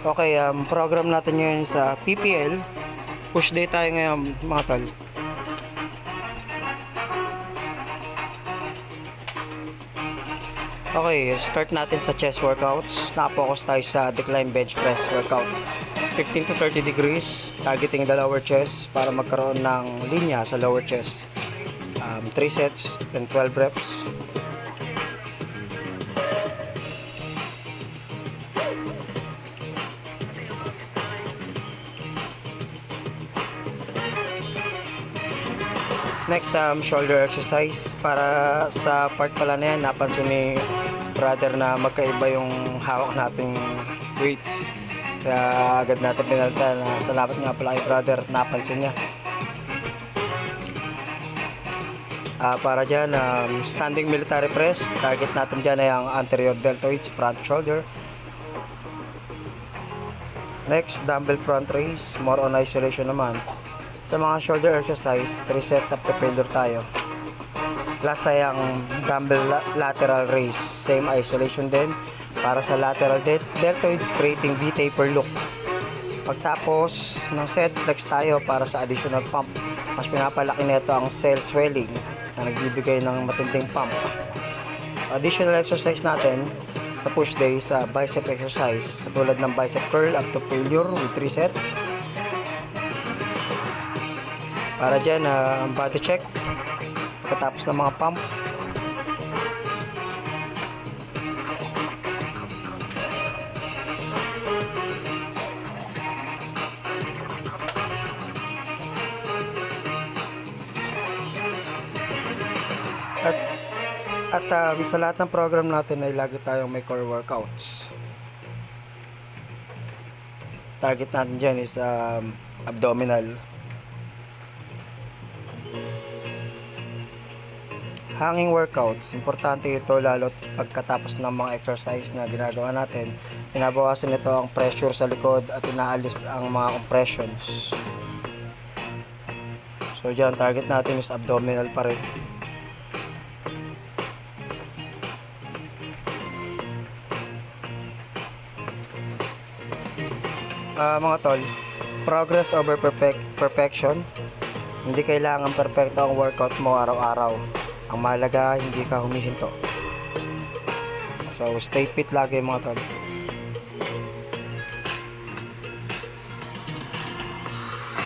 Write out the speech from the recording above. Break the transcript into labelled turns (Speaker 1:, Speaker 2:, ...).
Speaker 1: Okay, program natin ngayon sa PPL. Push day tayo ngayon mga tol. Okay, start natin sa chest workouts. Nakapokus tayo sa decline bench press workout. 15 to 30 degrees, targeting the lower chest para magkaroon ng linya sa lower chest. 3 sets and 12 reps. Next, shoulder exercise. Para sa part pala na yan, napansin ni brother na magkaiba yung hawak nating weights. Kaya agad natin pinalta na salamat nga pala kay brother, napansin niya. Para dyan, standing military press. Target natin dyan ay ang anterior deltoids, front shoulder. Next, dumbbell front raise. More on isolation naman. Sa mga shoulder exercise, 3 sets up to failure tayo. Last ay ang dumbbell lateral raise. Same isolation din. Para sa lateral deltoids, creating V-taper look. Pagtapos ng set, flex tayo para sa additional pump. Mas pinapalaki nito ang cell swelling na nagbibigay ng matinding pump. Additional exercise natin sa push day sa bicep exercise. Katulad ng bicep curl up to failure with 3 sets. Para dyan, body check pagkatapos ng mga pump. At sa lahat ng program natin ay lagi tayong may core workouts. Target natin dyan is abdominal. Hanging workouts, importante ito lalo pagkatapos ng mga exercise na ginagawa natin. Pinabawasan nito ang pressure sa likod at inaalis ang mga compressions. So dyan, target natin is abdominal pa rin. Mga tol, progress over perfection. Hindi kailangan perfecto ang workout mo araw-araw. Ang mahalaga, hindi ka humihinto. So, stay fit lagi mga tol.